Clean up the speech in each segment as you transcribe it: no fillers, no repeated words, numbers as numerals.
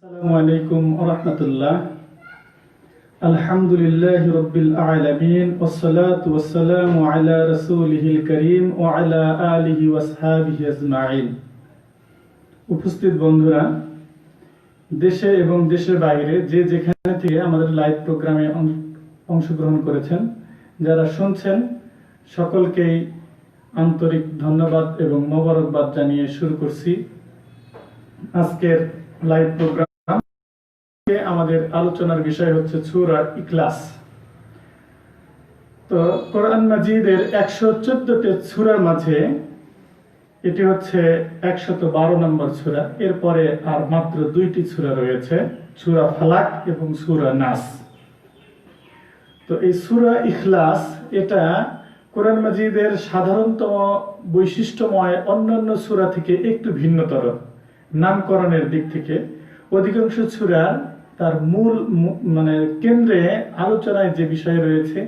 আসসালামু আলাইকুম ওয়া রাহমাতুল্লাহ। আলহামদুলিল্লাহি রাব্বিল আলামিন ওয়াসসালাতু ওয়াসসালামু আলা রাসূলিহিল কারীম ওয়া আলা আলিহি ওয়া আসহাবিহি আজমাইন। উপস্থিত বন্ধুরা, দেশে এবং দেশের বাইরে যে যেখানে থেকে আমাদের লাইভ প্রোগ্রামে অংশগ্রহণ করেছেন, যারা শুনছেন, সকলকেই আন্তরিক ধন্যবাদ এবং মোবারকবাদ জানিয়ে শুরু করছি আজকের লাইভ প্রোগ্রাম। আমাদের আলোচনার বিষয় হচ্ছে সূরা ইখলাস। তো কোরআন মাজিদের 114টি সূরার মাঝে এটি হচ্ছে 112 নম্বর সূরা। এরপরে আর মাত্র 2টি সূরা রয়েছে, সূরা ফালাক এবং সূরা নাস। তো এই সূরা ইখলাস এটা কোরআন মাজিদের সাধারণতম বৈশিষ্ট্যময় অন্যান্য সূরা থেকে একটু ভিন্নতর নামকরণের দিক থেকে। অধিকাংশ সূরা তার মূল কেন্দ্রে আলোচনায় যে বিষয় রয়েছে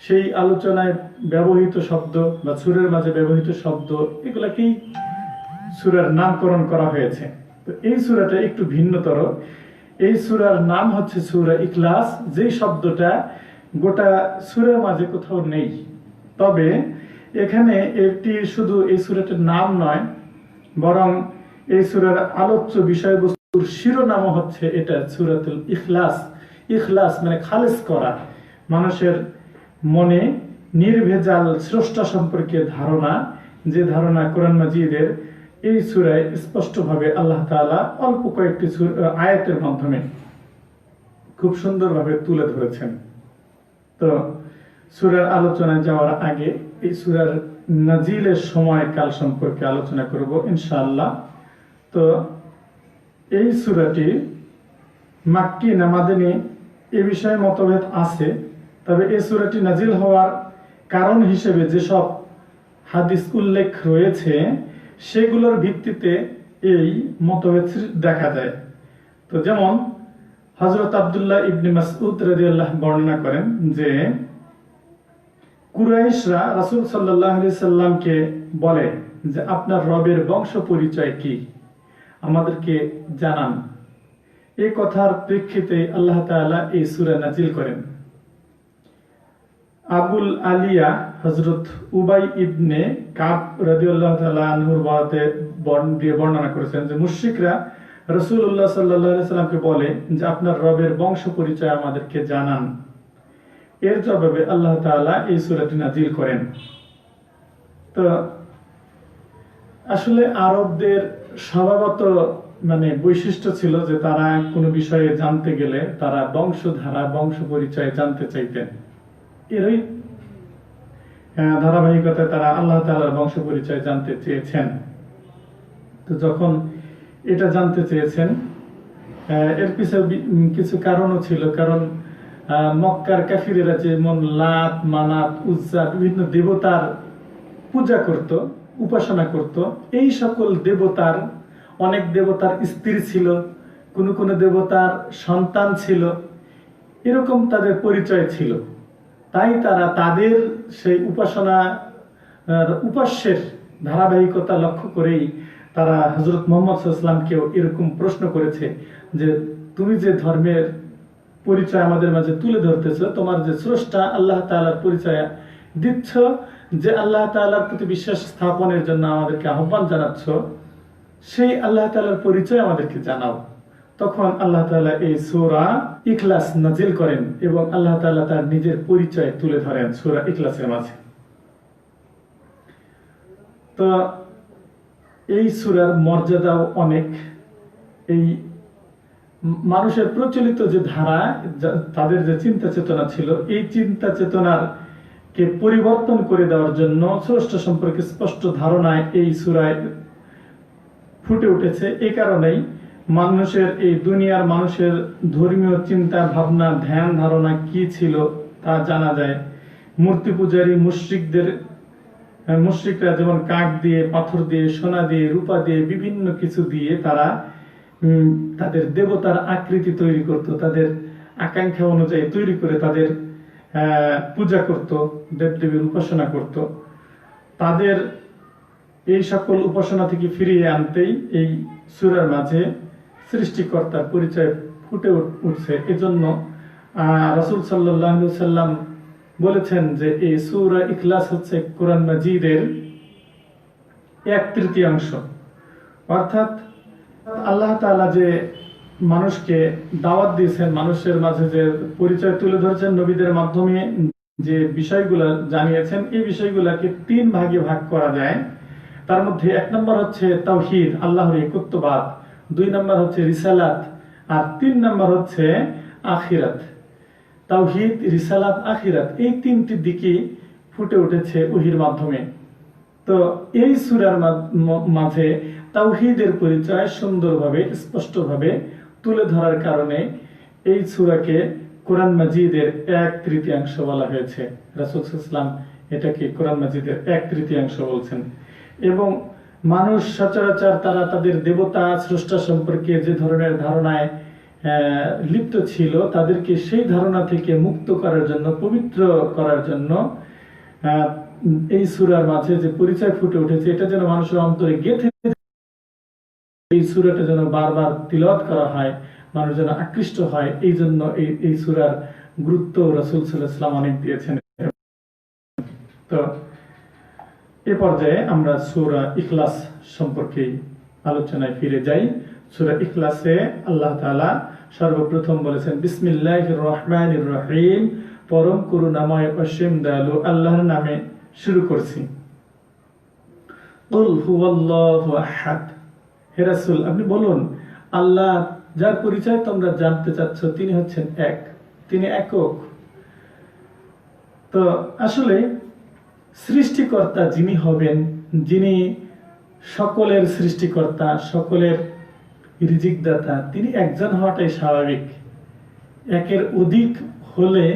সেই আলোচনায় ব্যবহৃত শব্দ বা সূরার মাঝে ব্যবহৃত শব্দ এগুলাকেই সূরার নামকরণ করা হয়েছে। তো এই সূরাটা একটু ভিন্নতর। এই সূরার নাম হচ্ছে সূরা ইখলাস, যেই শব্দটা গোটা সূরার মাঝে কোথাও নেই। তবে এখানে এটি শুধু এই সূরাটার নাম নয়, বরং এই সূরার আলোচ্য বিষয়বস্তু শিরোনাম হচ্ছে এটা সূরাতুল ইখলাস। ইখলাস মানে খালেস করা, মানুষের মনে নির্ভেজাল স্রষ্টা সম্পর্কে ধারণা, যে ধারণা কোরআন মাজিদের এই সূরায় স্পষ্টভাবে আল্লাহ তাআলা অল্প কয়েকটি আয়াতের মাধ্যমে খুব সুন্দরভাবে তুলে ধরেছেন। তো সূরার আলোচনায় যাওয়ার আগে এই সূরার নাজিলের সময়কাল সম্পর্কে আলোচনা করব ইনশাআল্লাহ। তো এই সূরাটি মাক্কি না মাদানী এ বিষয়ে মতভেদ আছে। তবে এই সূরাটি নাজিল হওয়ার কারণ হিসেবে যেসব হাদিস উল্লেখ রয়েছে সেগুলোর ভিত্তিতে এই মতভেদ দেখা যায়। তো যেমন হযরত আব্দুল্লাহ ইবনে মাসউদ রাদিয়াল্লাহু বর্ণনা করেন যে কুরাইশরা রাসূল সাল্লাল্লাহু আলাইহি সাল্লামকে বলে যে আপনার রবের বংশ পরিচয় কি, আমাদেরকে জানান। এই কথার প্রেক্ষিতে আল্লাহ তাআলা এই সূরা নাজিল করেন। আবুল আলিয়া হযরত উবাই ইবনে কাব রাদিয়াল্লাহু তাআলা আনহুর বর্ণনা করেছেন যে মুশরিকরা রাসূলুল্লাহ সাল্লাল্লাহু আলাইহি সাল্লামকে বলে যে আপনার রবের বংশ পরিচয় আমাদেরকে জানান। এর জবাবে আল্লাহ তাআলা এই সূরাটি নাজিল করেন। তো আসলে আরবদের স্বভাবত বৈশিষ্ট্য ছিল যে তারা কোনো বিষয়ে জানতে গেলে তারা বংশধারা বংশ পরিচয় জানতে চাইতেন। এরই ধারাবাহিকতায় তারা আল্লাহ তাআলার বংশ পরিচয় জানতে চেয়েছেন। তো যখন এটা জানতে চেয়েছেন, এর পিছনে কিছু কারণও ছিল। কারণ মক্কার কাফিরেরা যেমন লাত, মানাত, উজ্জা বিভিন্ন দেবতার পূজা করত, উপাসনা করত। এই সকল দেবতার অনেক দেবতার স্ত্রী ছিল, কোন কোন দেবতার সন্তান ছিল, এরকম তাদের পরিচয় ছিল। তাই তারা তাদের সেই উপাস্যের ধারাবাহিকতা লক্ষ্য করেই তারা হযরত মুহাম্মদ সাল্লাল্লাহু আলাইহি ওয়াসাল্লামকেও এরকম প্রশ্ন করেছে যে তুমি যে ধর্মের পরিচয় আমাদের মাঝে তুলে ধরতেছ, তোমার যে স্রষ্টা আল্লাহ তাআলার পরিচয় দিচ্ছ, যে আল্লাহ তাআলার প্রতি বিশ্বাস স্থাপনের জন্য আমাদেরকে আহ্বান জানাচ্ছ, সেই আল্লাহ তাআলার পরিচয় আমাদেরকে জানাও। তখন আল্লাহ তাআলা এই সূরা ইখলাস নাজিল করেন এবং আল্লাহ তাআলা তার নিজের পরিচয় তুলে ধরেন সূরা ইখলাসের মাঝে। তো এই সূরার মর্যাদাও অনেক। এই মানুষের প্রচলিত যে ধারা, তাদের যে চিন্তা চেতনা ছিল, এই চিন্তা চেতনার কে পরিবর্তন করে দেওয়ার জন্য স্রষ্টা সম্পর্কে স্পষ্ট ধারণায় এই সূরায় ফুটে উঠেছে। এই কারণেই এই দুনিয়ার মানুষের ধর্মীয় চিন্তা ভাবনা, ধ্যান ধারণা কি ছিল তা জানা যায়। মূর্তি পূজারী মুশরিকরা যেমন কাঠ দিয়ে, পাথর দিয়ে, সোনা দিয়ে, রূপা দিয়ে, বিভিন্ন কিছু দিয়ে তারা তাদের দেবতার আকৃতি তৈরি করত, তাদের আকাঙ্ক্ষা অনুযায়ী তৈরি করে তাদের পূজা করত, দেবদেবীর উপাসনা করত। তাদের এই সকল উপাসনা থেকে ফিরিয়ে আনতেই এই সূরার মাঝে সৃষ্টিকর্তার পরিচয় ফুটে উঠছে। এজন্য রাসূল সাল্লাল্লাহু আলাইহি সাল্লাম বলেছেন যে এই সূরা ইখলাস হচ্ছে কোরআন মাজিদের 1/3 অর্থাৎ আল্লাহ তাআলা যে মানুষকে দাওয়াত দিয়েছেন, মানুষের মাঝে যে পরিচয় তুলে ধরেছেন নবীদের মাধ্যমে, যে বিষয়গুলো জানিয়েছেন, এই বিষয়গুলোকে 3 ভাগে ভাগ করা যায়। তার মধ্যে 1 নম্বর হচ্ছে তাওহীদ, আল্লাহর একত্ববাদ, 2 নম্বর হচ্ছে রিসালাত, আর 3 নম্বর হচ্ছে আখিরাত। তাওহীদ, রিসালাত, আখিরাত, এই 3টি দিকই ফুটে উঠেছে ওহীর মাধ্যমে। তো এই সূরার মাঝে তাওহীদের পরিচয় সুন্দরভাবে স্পষ্টভাবে তুলে ধরার কারণে এই সূরাকে কোরআন মাজিদের 1/3 বলা হয়েছে। রাসূল সাল্লাল্লাহু আলাইহি ওয়াসাল্লাম এটাকে কোরআন মাজিদের 1/3 বলছেন। এবং মানুষ সচরাচর তারা তাদের দেবতা স্রষ্টা সম্পর্কে যে ধরনের ধারণায় লিপ্ত ছিল, তাদেরকে সেই ধারণা থেকে মুক্ত করার জন্য, পবিত্র করার জন্য এই সূরার মাঝে যে পরিচয় ফুটে উঠেছে, এটা যেন মানুষের অন্তরে গেঁথে, এই সূরাটা যেন বারবার তিলাওয়াত করা হয়, মানুষ যেন আকৃষ্ট হয়, এই জন্য এই সূরার গুরুত্ব রাসূল সাল্লাল্লাহু আলাইহি ওয়াসাল্লাম অনেক দিয়েছেন। তো এ পর্যায়ে আমরা সূরা ইখলাস সম্পর্কে আলোচনায় ফিরে যাই। সূরা ইখলাসে আল্লাহ তাআলা সর্বপ্রথম বলেছেন বিসমিল্লাহির রহমানির রহিম, পরম করুণাময় অসীম দয়ালু আল্লাহর নামে শুরু করছি। কুল হুয়াল্লাহু আহাদ, হে রাসূল আপনি বলুন, আল্লাহ যার পরিচয় তোমরা জানতে চাচ্ছ তিনি হচ্ছেন এক, তিনি একক। তো আসলে সৃষ্টিকর্তা যিনি হবেন, যিনি সকলের সৃষ্টিকর্তা, সকলের রিজিকদাতা, তিনি একজন হওয়াটাই স্বাভাবিক। একের অধিক হলে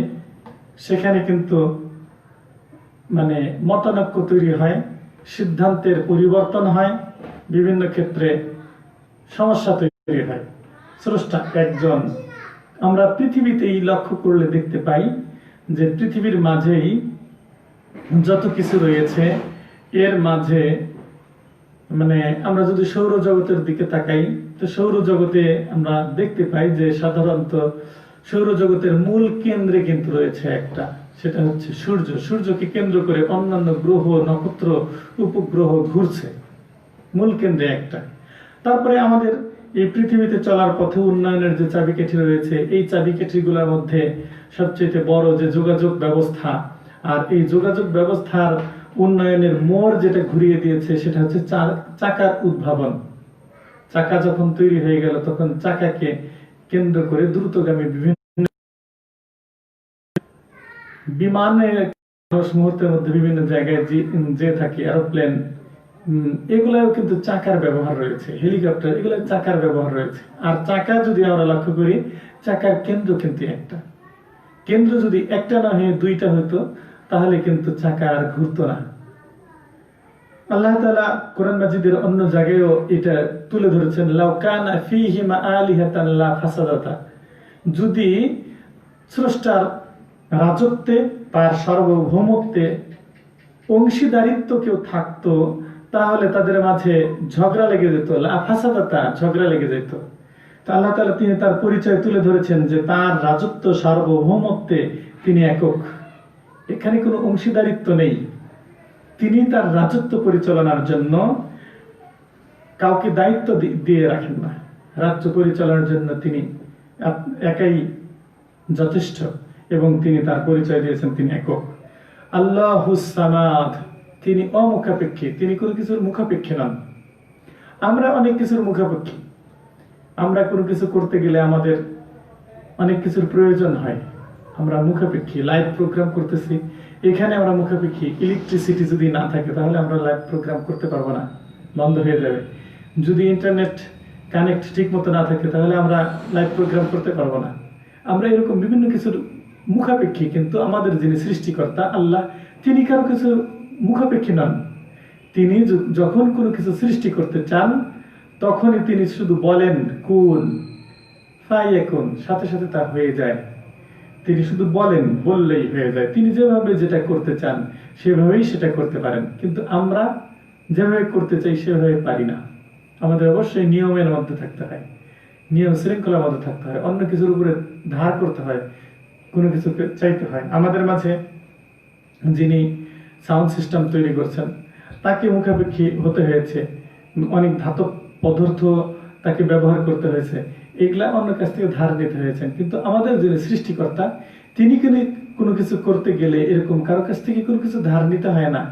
সেখানে কিন্তু মতানৈক্য তৈরি হয়, সিদ্ধান্তের পরিবর্তন হয়, বিভিন্ন ক্ষেত্রে সমস্যা তৈরি হয়। স্রষ্টা একজন। আমরা পৃথিবীতেই লক্ষ্য করলে দেখতে পাই যে পৃথিবীর মাঝেই যত কিছু রয়েছে, এর মাঝে আমরা যদি সৌরজগতের দিকে তাকাই, তো সৌরজগতে আমরা দেখতে পাই যে সাধারণত সৌরজগতের মূল কেন্দ্রে কিন্তু রয়েছে একটা, সেটা হচ্ছে সূর্য। সূর্যকে কেন্দ্র করে অন্যান্য গ্রহ, নক্ষত্র, উপগ্রহ ঘুরছে, মূল কেন্দ্রে একটা। তারপরে আমাদের এই পৃথিবীতে চলার পথে উন্নয়নের যে চাবিকাঠি রয়েছে, এই চাবিকাঠিগুলোর মধ্যে সবচেয়ে বড় যে যোগাযোগ ব্যবস্থা, আর এই যোগাযোগ ব্যবস্থার উন্নয়নের মোড় যেটা ঘুরিয়ে দিয়েছে সেটা হচ্ছে চাকার উদ্ভাবন। চাকা যখন তৈরি হয়ে গেল, তখন চাকাকে কেন্দ্র করে দ্রুতগামী বিভিন্ন বিমানে মানুষ মুহূর্তের মধ্যে বিভিন্ন জায়গায় যে থাকে, এরোপ্লেন, এগুলাও কিন্তু চাকার ব্যবহার রয়েছে, হেলিকপ্টার, এগুলো চাকার ব্যবহার রয়েছে। আর চাকা যদি আমরা লক্ষ্য করি, চাকার কেন্দ্র কিন্তু একটা। কেন্দ্র যদি একটা না হয়ে 2টা হতো, তাহলে কিন্তু চাকা আর ঘুরতো না। আল্লাহ তাআলা কোরআন মাজিদের অন্য জায়গায়ও এটা তুলে ধরেছেন, লাউ কানা ফীহিমা আলিহাতান লা ফাসাদাতা, যদি স্রষ্টার রাজত্বে, তার সার্বভৌমত্বে অংশীদারিত্ব কেউ থাকতো, তাহলে তাদের মাঝে ঝগড়া লেগে যেত, লা ফাসাদাতা, ঝগড়া লেগে যেত। তো আল্লাহ তাআলা তিনি তার পরিচয় তুলে ধরেছেন যে তার রাজত্ব, সার্বভৌমত্বে তিনি একক, এখানে কোনো অংশীদারিত্ব নেই। তিনি তার রাজত্ব পরিচালনার জন্য কাউকে দায়িত্ব দিয়ে রাখেন না, রাজ্য পরিচালনার জন্য তিনি একাই যথেষ্ট, এবং তিনি তার পরিচয় দিয়েছেন তিনি একক। আল্লাহুস সামাদ, তিনি অমুখাপেক্ষী, তিনি কোনো কিছুর মুখাপেক্ষী নন। আমরা অনেক কিছুর মুখাপেক্ষী। আমরা কোনো কিছু করতে গেলে আমাদের অনেক কিছুর প্রয়োজন হয়, আমরা মুখাপেক্ষী। লাইভ প্রোগ্রাম করতেছি, এখানে আমরা মুখাপেক্ষী। ইলেকট্রিসিটি যদি না থাকে তাহলে আমরা লাইভ প্রোগ্রাম করতে পারবো না, বন্ধ হয়ে যাবে। যদি ইন্টারনেট কানেক্ট ঠিক মতো না থাকে তাহলে আমরা লাইভ প্রোগ্রাম করতে পারবো না। আমরা এরকম বিভিন্ন কিছুর মুখাপেক্ষী, কিন্তু আমাদের যিনি সৃষ্টিকর্তা আল্লাহ, তিনি কারো কিছু মুখাপেক্ষী নন। তিনি যখন কোনো কিছু সৃষ্টি করতে চান, তখনই তিনি শুধু বলেন কুন ফায়াকুন, সাথে সাথে তা হয়ে যায়। তিনি শুধু বলেন, বললেই হয়ে যায়। তিনি যেভাবে যেটা করতে চান সেভাবেই সেটা করতে পারেন, কিন্তু আমরা যেভাবে করতে চাই সেভাবে পারি না। আমাদের অবশ্যই নিয়মের মধ্যে থাকতে হয়। নিয়ম শৃঙ্খলার মধ্যে থাকতে হয়, অন্য কিছুর উপরে ধার করতে হয়, কোনো কিছু চাইতে হয়। আমাদের মাঝে যিনি সাউন্ড সিস্টেম তৈরি করছেন তাকে মুখাপেক্ষী হতে হয়েছে, অনেক ধাতব পদার্থ তাকে ব্যবহার করতে হয়েছে, এগুলা অন্য কাছ থেকে ধার নিতে হয়েছে। কিন্তু আমাদের যিনি সৃষ্টিকর্তা তিনি কোনো কিছু করতে গেলে এরকম কারো কাছ থেকে কোনো কিছু ধার নিতে হয় না।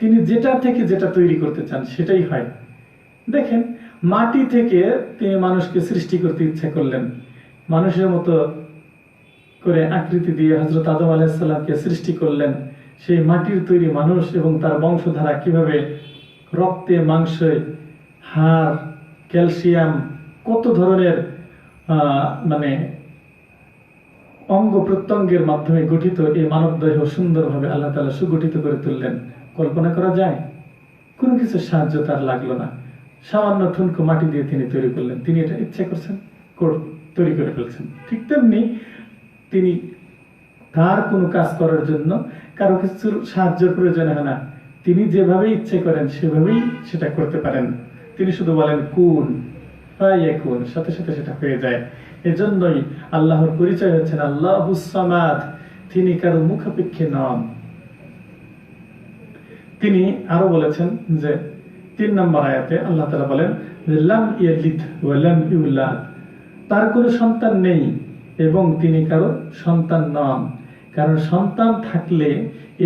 তিনি যেটা থেকে যেটা তৈরি করতে চান সেটাই হয়। দেখেন, মাটি থেকে তিনি মানুষকে সৃষ্টি করতে ইচ্ছা করলেন, মানুষের মতো করে আকৃতি দিয়ে হযরত আদম আলাইহিস সালামকে সৃষ্টি করলেন। সেই মাটির তৈরি মানুষ এবং তার বংশধারা কিভাবে রক্তে মাংসে হাড় ক্যালসিয়াম কত ধরনের মানে অঙ্গ প্রত্যঙ্গের মাধ্যমে গঠিত এই মানব দেহ সুন্দরভাবে আল্লাহ তাআলা সুগঠিত করে তুললেন। কল্পনা করা যায়? কোনো কিছু সাহায্য তার লাগলো না, সামান্য ঠুনকো মাটি দিয়ে তিনি তৈরি করলেন। তিনি এটা ইচ্ছা করছেন, তৈরি করে ফেলছেন। ঠিক তেমনি তিনি তার কোনো কাজ করার জন্য কারো কিছুর সাহায্যের প্রয়োজন হয় না, তিনি যেভাবে ইচ্ছে করেন সেভাবেই সেটা করতে পারেন। তিনি শুধু বলেন কুন ফায়াকুন, সাথে সাথে সেটা হয়ে যায়। এজন্যই আল্লাহর পরিচয় হচ্ছেন আল্লাহুস সামাদ, তিনি কারো মুখাপেক্ষী নন। তিনি আরো বলেছেন যে ৩ নম্বর আয়াতে আল্লাহ তাআলা বলেন যে লাম ইয়ালিদ ওয়া লাম ইউলাদ, তার কোনো সন্তান নেই এবং তিনি কারো সন্তান নন। কারণ সন্তান থাকলে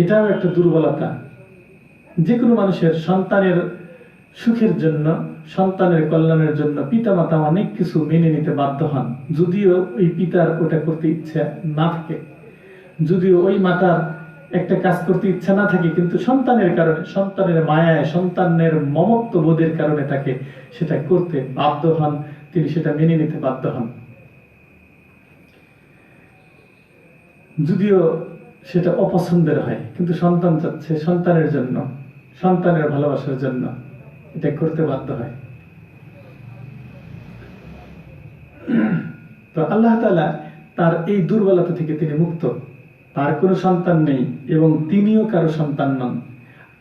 এটাও একটা দুর্বলতা। যে কোনো মানুষের সন্তানের সুখের জন্য, সন্তানের কল্যাণের জন্য পিতামাতা অনেক কিছু মেনে নিতে বাধ্য হন, যদিও ওই পিতার ওটা করতে ইচ্ছা না থাকে, যদিও ওই মাতার একটা কাজ করতে ইচ্ছা না থাকে, কিন্তু সন্তানের কারণে, সন্তানের মায়ায়, সন্তানের মমত্ব বোধের কারণে তাকে সেটা করতে বাধ্য হন, তিনি সেটা মেনে নিতে বাধ্য হন, যদিও সেটা অপছন্দের হয়। কিন্তু সন্তান চাচ্ছে, সন্তানের জন্য, সন্তানের ভালোবাসার জন্য এটা করতে বাধ্য হয়। তো আল্লাহ তাআলা তার এই দুর্বলতা থেকে তিনি মুক্ত। তার কোনো সন্তান নেই এবং তিনিও কারো সন্তান নন।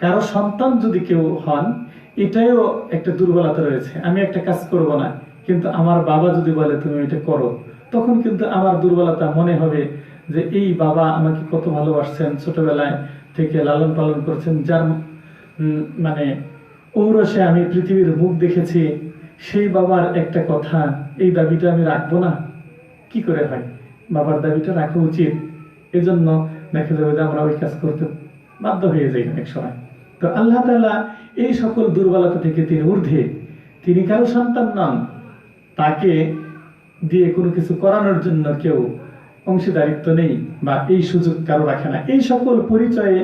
কারো সন্তান যদি কেউ হন, এটাও একটা দুর্বলতা রয়েছে। আমি একটা কাজ করব না, কিন্তু আমার বাবা যদি বলে তুমি এটা করো, তখন কিন্তু আমার দুর্বলতা মনে হবে যে এই বাবা আমাকে কত ভালোবাসছেন, ছোটবেলায় থেকে লালন পালন করছেন, যার মানে ঔরসে আমি পৃথিবীর মুখ দেখেছি, সেই বাবার একটা কথা, এই দাবিটা আমি রাখবো না। কি করে হয়? বাবার দাবিটা রাখা উচিত। এজন্য দেখা যাবে যে আমরা ওই কাজ করতে বাধ্য হয়ে যাই অনেক সময়। তো আল্লাহ তাআলা এই সকল দুর্বলতা থেকে তিনি ঊর্ধ্বে, তিনি কারো সন্তান নন, তাকে দিয়ে কোনো কিছু করানোর জন্য কেউ অংশীদারিত্ব নেই বা এই সুযোগ কারো রাখে না। এই সকল পরিচয়ে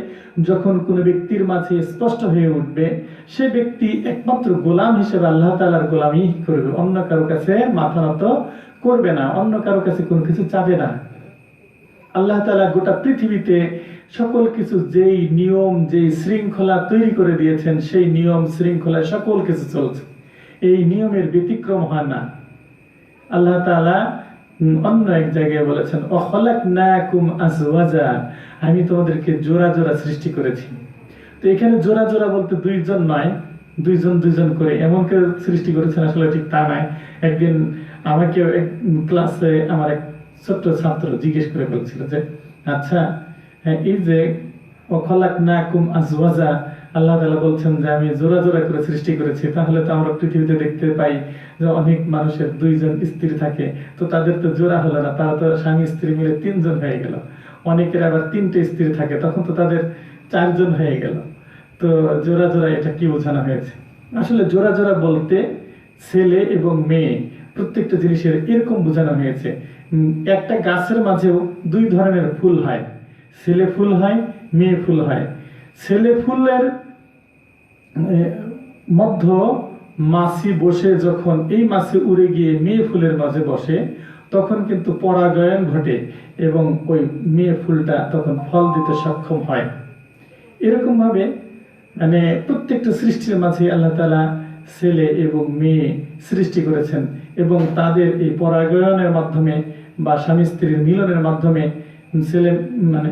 যখন কোনো ব্যক্তির মাঝে স্পষ্ট হয়ে উঠবে, সে ব্যক্তি একমাত্র গোলাম হিসেবে আল্লাহ তাআলার গোলামি করবে, অন্য কারো কাছে মাথা নত করবে না, অন্য কারো কাছে কোনো কিছু চাবে না। আল্লাহ তাআলা গোটা পৃথিবীতে সকল কিছু যেই নিয়ম, যেই শৃঙ্খলা তৈরি করে দিয়েছেন, সেই নিয়ম শৃঙ্খলায় সকল কিছু চলছে, এই নিয়মের ব্যতিক্রম হয় না। আল্লাহ তাআলা অন্য এক জায়গায় বলেছেন ওয়াখলাকনাকুম আজওয়াজা, আমি তোমাদেরকে জোড়া জোড়া সৃষ্টি করেছি। তো এখানে জোড়া জোড়া বলতে দুইজন নয়, দুইজন দুইজন করে এমন কেউ সৃষ্টি করেছেন আসলে ঠিক তা নয়। একদিন আমাকে ক্লাসে আমার এক ছোট্ট ছাত্র জিজ্ঞেস করে বলছিল যে আচ্ছা, এই যে ওয়াখলাকনাকুম আজওয়াজা, আল্লাহ তাআলা বলছেন যে আমি জোড়া জোড়া করে সৃষ্টি করেছি, তাহলে তো আমরা পৃথিবীতে দেখতে পাই যে অনেক মানুষের 2 জন স্ত্রী থাকে, তো তাদের তো জোড়া হলো না, তারা তো স্বামী স্ত্রী মিলে 3 জন হয়ে গেল। অনেকের আবার 3টে স্ত্রী থাকে, তখন তো তাদের 4 জন হয়ে গেল। তো জোড়া জোড়া এটা কি বোঝানো হয়েছে? আসলে জোড়া জোড়া বলতে ছেলে এবং মেয়ে প্রত্যেকটা জিনিসের এরকম বোঝানো হয়েছে। একটা গাছের মাঝেও 2 ধরনের ফুল হয়, ছেলে ফুল হয়, মেয়ে ফুল হয়। ছেলে ফুলের মধ্য মাছি বসে যখন এই মাছি উড়ে গিয়ে মেয়ে ফুলের মাঝে বসে, তখন কিন্তু পরাগায়ন ঘটে এবং ওই মেয়ে ফুলটা তখন ফল দিতে সক্ষম হয়। এরকম ভাবে মানে প্রত্যেকটা সৃষ্টির মাঝে আল্লাহ তাআলা ছেলে এবং মেয়ে সৃষ্টি করেছেন এবং তাদের এই পরাগায়নের মাধ্যমে বা স্বামী স্ত্রীর মিলনের মাধ্যমে ছেলে মানে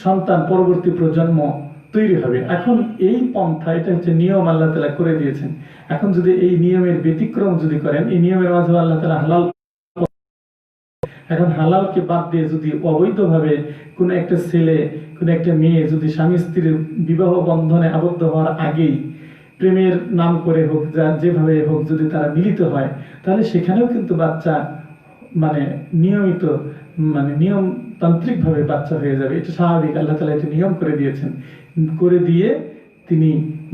সন্তান, পরবর্তী প্রজন্ম তৈরি হবে। এখন এই পন্থা, এটা হচ্ছে নিয়ম আল্লাহ তাআলা করে দিয়েছেন। এখন যদি এই নিয়মের ব্যতিক্রম যদি করেন, এই নিয়মের মাঝে আল্লাহ তাআলা হালাল, এখন হালালকে বাদ দিয়ে যদি অবৈধভাবে কোন একটা ছেলে কোন একটা মেয়ে যদি স্বামী স্ত্রীর বিবাহ বন্ধনে আবদ্ধ হওয়ার আগেই প্রেমের নাম করে হোক, যা যেভাবে হোক, যদি তারা মিলিত হয়, তাহলে সেখানেও কিন্তু বাচ্চা মানে নিয়মিত মানে নিয়মতান্ত্রিক ভাবে বাচ্চা হয়ে যাবে। এটা স্বাভাবিক, আল্লাহ তাআলা এটা নিয়ম করে দিয়েছেন। করে দিয়ে তিনি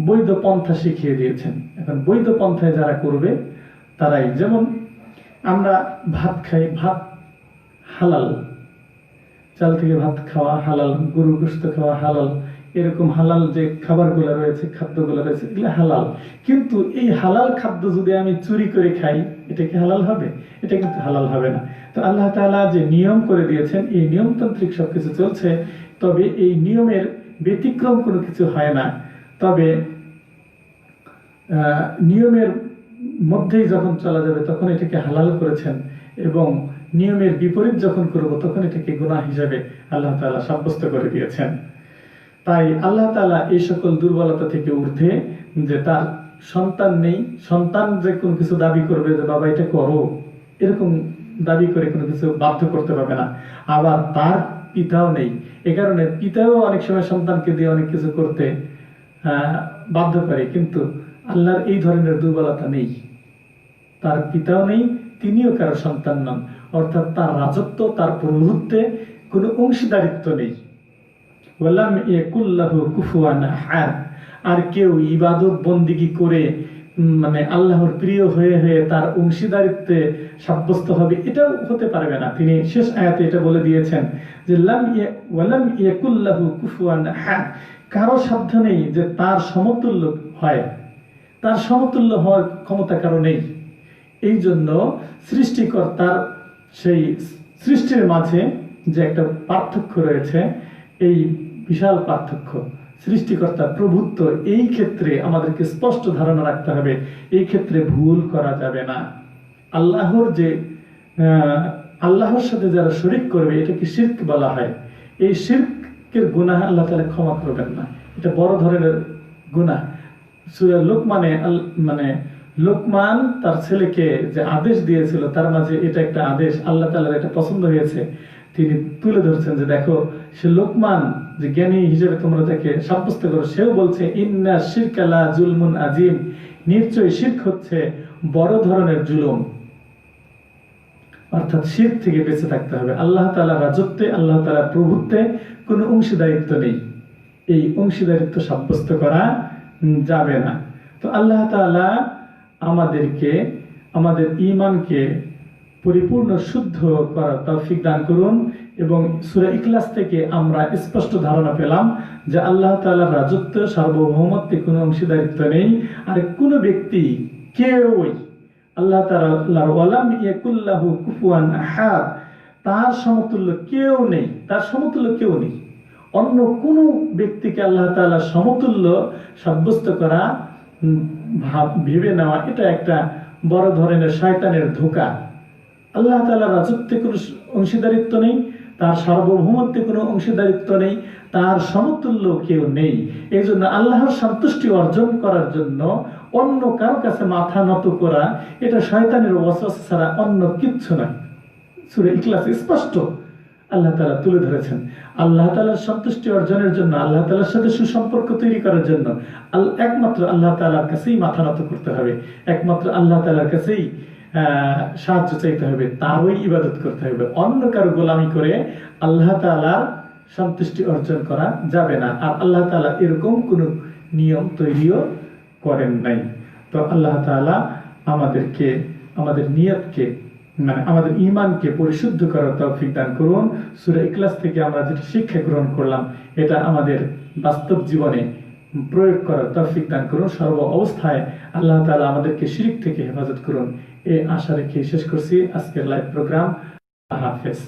বৈধ পন্থা শিখিয়ে দিয়েছেন। এখন বৈধ পন্থায় যারা করবে তারাই, যেমন আমরা ভাত খাই, ভাত হালাল, চাল থেকে ভাত খাওয়া হালাল, গরুর গোশত খাওয়া হালাল, এরকম হালাল যে খাবারগুলো রয়েছে, খাদ্যগুলো রয়েছে, এগুলো হালাল। কিন্তু এই হালাল খাদ্য যদি আমি চুরি করে খাই, এটা কি হালাল হবে? এটা কিন্তু হালাল হবে না। তো আল্লাহ তাআলা যে নিয়ম করে দিয়েছেন, এই নিয়মতান্ত্রিক সবকিছু চলছে, তবে এই নিয়মের ব্যতিক্রম কোনো কিছু হয় না। তবে নিয়মের মধ্যেই যখন চলা যাবে তখন এটাকে হালাল করেছেন, এবং নিয়মের বিপরীত যখন করব তখন এটাকে গুনাহ হিসেবে আল্লাহ তাআলা সাব্যস্ত করে দিয়েছেন। তাই আল্লাহ তাআলা এই সকল দুর্বলতা থেকে ঊর্ধ্বে, যে তার সন্তান নেই, সন্তান যে কোনো কিছু দাবি করবে যে বাবা এটা করো, এরকম দাবি করে কোনো কিছু বাধ্য করতে পারবে না। আবার তার পিতাও নেই, এ কারণে পিতাও অনেক সময় সন্তানকে দিয়ে অনেক কিছু করতে বাধ্য করে, কিন্তু আল্লাহর এই ধরনের দুর্বলতা নেই। তার পিতাও নেই, তিনিও কারো সন্তান নন, অর্থাৎ তার রাজত্ব, তার প্রভুত্বে কোনো অংশীদারিত্ব নেই। ওয়ালাম ইয়াকুল্লাহু কুফুয়ান আহাদ। আর কেউ ইবাদত বন্দিগি করে মানে আল্লাহর প্রিয় হয়ে হয়ে তার অংশীদারিত্বে সাব্যস্ত হবে, এটাও হতে পারবে না। তিনি শেষ আয়াতে এটা বলে দিয়েছেন যে ওয়ালাম ইয়াকুল্লাহু কুফুয়ান আহাদ, কারো সাধ্য নেই যে তার সমতুল্য হয়, তার সমতুল্য হওয়ার ক্ষমতা কারো নেই। এই জন্য সৃষ্টিকর্তার সেই সৃষ্টির মাঝে যে একটা পার্থক্য রয়েছে, এই বিশাল পার্থক্য, সৃষ্টিকর্তার প্রভুত্ব, এই ক্ষেত্রে আমাদেরকে স্পষ্ট ধারণা রাখতে হবে। এই ক্ষেত্রে ভুল করা যাবে না। আল্লাহর সাথে যারা শরীক করবে, এটাকে শিরক বলা হয়। এই শিরকের গুনাহ আল্লাহ তাআলা ক্ষমা করবেন না, এটা বড় ধরনের গুনাহ। সূরা লোকমানে মানে লোকমান তার ছেলেকে যে আদেশ দিয়েছিল, তার মাঝে এটা একটা আদেশ, আল্লাহ তাআলার এটা পছন্দ হয়েছে। তিনি তুলে ধরছেন যে দেখো, সে লোকমান যে জ্ঞানী হিসেবে তোমরা তাকে সাব্যস্ত করো, সেও বলছে ইন্না শিরকা লা জুলমুন আযীম, নিশ্চয়ই শিরক হচ্ছে বড় ধরনের জুলুম। অর্থাৎ শিরক থেকে বেঁচে থাকতে হবে। আল্লাহ তাআলার রাজত্বে, আল্লাহ তাআলার প্রভুত্বে কোনো অংশীদারিত্ব নেই, এই অংশীদারিত্ব সাব্যস্ত করা যাবে না। তো আল্লাহ তাআলা আমাদেরকে, আমাদের ঈমানকে পরিপূর্ণ শুদ্ধ করার তৌফিক দান করুন। এবং সূরা ইখলাস থেকে আমরা স্পষ্ট ধারণা পেলাম যে আল্লাহ তাআলার রাজত্ব, সার্বভৌমত্বে কোনো অংশীদারিত্ব নেই। আর কোনো ব্যক্তি, কেউই আল্লাহ তাআলার ওয়ালাম ইয়াকুল্লাহু কুফুয়ান আহাদ, তার সমতুল্য কেউ নেই, তার সমতুল্য কেউ নেই। অন্য কোনো ব্যক্তিকে আল্লাহ তাআলার সমতুল্য সাব্যস্ত করা, ভেবে নেওয়া, এটা একটা বড় ধরনের শয়তানের ধোঁকা। আল্লাহ তাআলার রাজত্বে কোনো অংশীদারিত্ব নেই, তার সার্বভৌমত্বে কোনো অংশীদারিত্ব নেই, তার সমতুল্য কেউ নেই। এই জন্য আল্লাহর সন্তুষ্টি অর্জন করার জন্য অন্য কারো কাছে মাথা নত করা, এটা শয়তানের ওয়াসওয়াসা ছাড়া অন্য কিচ্ছু নয়। সূরা ইখলাস স্পষ্ট আল্লাহ তাআলা তুলে ধরেছেন। আল্লাহ তাআলার সন্তুষ্টি অর্জনের জন্য, আল্লাহ তাআলার সাথে সুসম্পর্ক তৈরি করার জন্য একমাত্র আল্লাহ তাআলার কাছেই মাথা নত করতে হবে, একমাত্র আল্লাহ তাআলার কাছেই সাহায্য চাইতে হবে, তারই ইবাদত করতে হবে। অন্য কারো গোলামি করে আল্লাহ তাআলার সন্তুষ্টি অর্জন করা যাবে না। আর আল্লাহ তাআলা এরকম কোন নিয়ম তৈরিও করেন নাই। তো আল্লাহ তাআলা আমাদেরকে, আমাদের নিয়তকে, মানে আমাদের ঈমানকে পরিশুদ্ধ করার তৌফিক দান করুন। সূরা ইখলাস থেকে আমরা যেটা শিক্ষা গ্রহণ করলাম, এটা আমাদের বাস্তব জীবনে প্রয়োগ করার তৌফিক দান করুন। সর্ব অবস্থায় আল্লাহ তাআলা আমাদেরকে শিরক থেকে হেফাজত করুন, এই আশা রেখে শেষ করছি আজকের লাইভ প্রোগ্রাম। আল্লাহ হাফেজ।